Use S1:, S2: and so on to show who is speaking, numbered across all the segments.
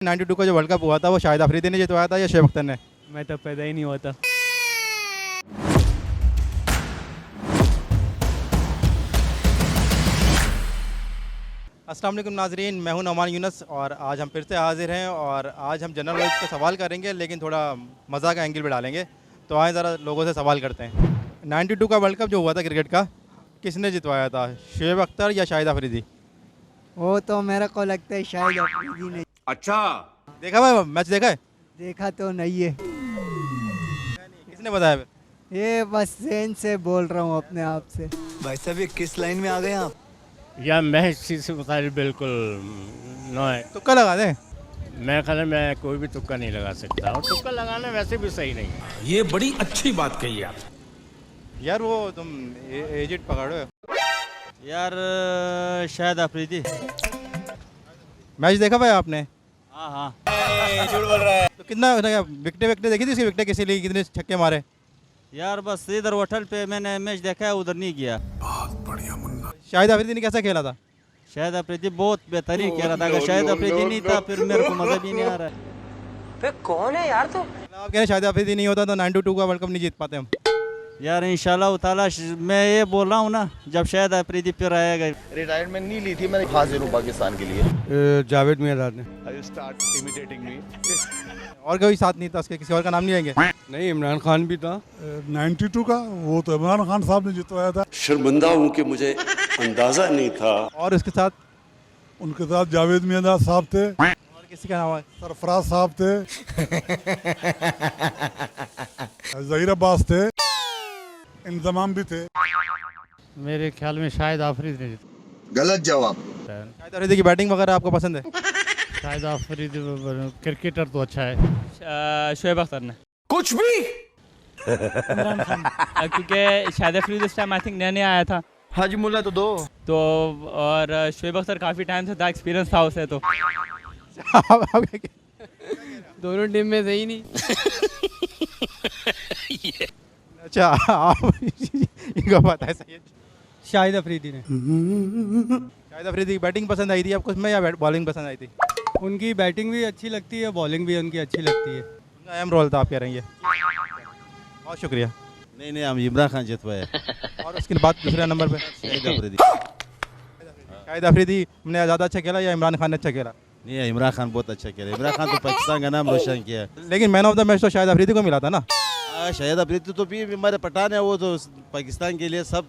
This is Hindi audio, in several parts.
S1: 92 का जो वर्ल्ड कप हुआ था वो शाहिद अफरीदी ने जितवाया था या शुएब अख्तर ने?
S2: मैं तो पैदा ही नहीं हुआ था।
S1: अस्सलाम वालेकुम नाजरीन, मैं हूं नौमान यूनुस और आज हम फिर से हाजिर हैं और आज हम जनरल नॉलेज का सवाल करेंगे लेकिन थोड़ा मज़ा का एंगल भी डालेंगे। तो आए ज़रा लोगों से सवाल करते हैं। 92 का वर्ल्ड कप जो हुआ था क्रिकेट का, किसने जितवाया था, शुएब अख्तर या शाहिद अफरीदी?
S3: वो तो मेरे को लगता है शायद अफरीदी ने।
S4: अच्छा,
S1: देखा भाई मैच देखा है?
S3: देखा तो नहीं है,
S1: किसने बताया फिर?
S3: ये बस ज़हन से बोल रहा हूँ अपने आप से।
S5: भाई साहब ये किस लाइन में आ गए आप?
S6: या मैं इस चीज़ से मुताबिक बिल्कुल नो है।
S1: तुक्का लगा दें?
S6: मैं ख्याल मैं कोई भी तुक्का नहीं लगा सकता और तुक्का लगाना वैसे भी सही नहीं है।
S4: ये बड़ी अच्छी बात कही आप।
S1: यार वो तुम एजेंट पकड़ो।
S2: यार शायद अफरीदी।
S1: मैच देखा भाई आपने?
S2: हाँ हाँ।
S1: तो कितना विकटें विकटें देखी थी उसकी? विकटें किसी लिए कितने छक्के मारे?
S2: यार बस इधर होटल पे मैंने मैच देखा है, उधर नहीं गया।
S1: शाहिद अफरीदी ने कैसा खेला था?
S2: शायद अफरीदी बहुत बेहतरीन खेला था। अगर शायद अफरीदी नहीं था फिर मेरे को मज़ा भी नहीं आ रहा है।
S1: आप कह रहे हैं शाहिद अफरीदी नहीं होता तो 92 का वर्ल्ड कप नहीं जीत पाते हम?
S2: यार इंशाल्लाह ताला मैं ये बोल रहा हूँ ना, जब शायद अफरीदी फिर आएगा।
S7: रिटायरमेंट नहीं ली थी मैंने, हाजिर हूँ पाकिस्तान के लिए।
S5: जावेद मियां ने।
S1: और कोई साथ नहीं था उसके? किसी और का नाम नहीं लेंगे?
S5: नहीं, इमरान खान भी था।
S8: 92 का वो तो इमरान खान साहब ने जितवाया था।
S4: शर्मिंदा हूँ कि मुझे अंदाजा नहीं था।
S1: और उसके साथ
S8: उनके साथ जावेद मियां साहब थे,
S1: और किसी का नाम है?
S8: सरफराज साहब थे, जहीर अब्बास थे, इंतजाम भी थे।
S6: मेरे ख्याल में शायद अफरीदी ने
S7: गलत जवाब।
S1: शाहिद अफरीदी की बैटिंग वगैरह आपको पसंद है?
S6: शायद अफरीदी क्रिकेटर तो अच्छा है।
S2: शुएब अख्तर ने।
S4: कुछ भी।
S2: क्योंकि शायद अफरीदी उस टाइम आई थिंक नया नया आया था
S7: हाजी मुल्ला तो दो
S2: तो, और शुएब अख्तर काफ़ी टाइम से था, एक्सपीरियंस था उसे तो।
S3: दोनों टीम में सही नहीं।
S1: अच्छा आप इनको पता है सही है।
S3: शाहिद अफरीदी ने।
S1: शाहिद अफरीदी की बैटिंग पसंद आई थी आपको उसमें या बॉलिंग पसंद आई थी?
S3: उनकी बैटिंग भी अच्छी लगती है, बॉलिंग भी उनकी अच्छी लगती है।
S1: उनका अहम रोल था आप कह रहे हैं। बहुत शुक्रिया।
S5: नहीं, हम इमरान खान जितवाए।
S1: और उसके बाद दूसरे नंबर पे
S5: शाहिद अफरीदी।
S1: शाहिद अफरीदी ने ज़्यादा अच्छा खेला या इमरान खान ने अच्छा खेला?
S5: नहीं, इमरान खान बहुत अच्छा खेला। इमरान खान तो पाकिस्तान का नाम रोशन किया।
S1: लेकिन मैन ऑफ द मैच तो शाहिद अफरीदी को मिला था ना?
S5: शाहिद अफरीदी तो भी हमारे पठान है, वो तो पाकिस्तान के लिए सब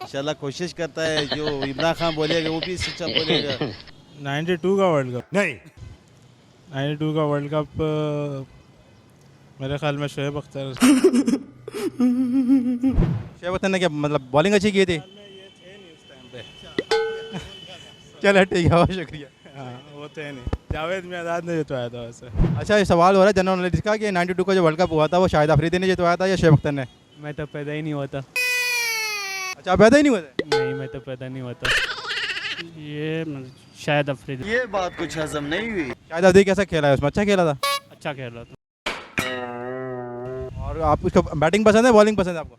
S5: इंशाल्लाह कोशिश करता है। जो इमरान खान बोलेगा वो भी सच्चा बोलेगा।
S8: 92 का वर्ल्ड कप
S4: नहीं,
S8: 92 का वर्ल्ड कप मेरे ख्याल में शुएब अख्तर।
S1: शुएब अख्तर ने क्या मतलब बॉलिंग अच्छी की थी? चलो ठीक है, बहुत शुक्रिया।
S8: वो थे नहीं, जावेद मियां ने जितवाया था वैसे।
S1: अच्छा ये सवाल हो रहा है जनरल नॉलेज का कि 92 का जो वर्ल्ड कप हुआ था वो शाहिद अफरीदी ने जितवाया था या शुएब अख्तर ने?
S2: मैं तो पैदा ही नहीं हुआ था।
S1: अच्छा आप पैदा ही नहीं हुए थे?
S2: नहीं, मैं तो पैदा नहीं हुआ था। ये शायद अफरीदी।
S7: ये बात कुछ हजम नहीं हुई।
S1: शाहिद अफरीदी कैसा खेला है उसमें? अच्छा खेला था?
S2: अच्छा खेल रहा था।
S1: और आप उसको बैटिंग पसंद है बॉलिंग पसंद है आपको?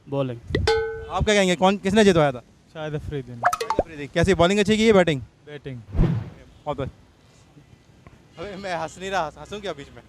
S2: बॉलिंग।
S1: आप क्या कहेंगे कौन किसने जितवाया था?
S8: शायद अफरीदी ने।
S1: शाहिद अफरीदी। कैसी बॉलिंग अच्छी की है बैटिंग?
S8: बैटिंग।
S1: बहुत। अबे मैं हंस नहीं रहा, हंसूं क्या बीच में?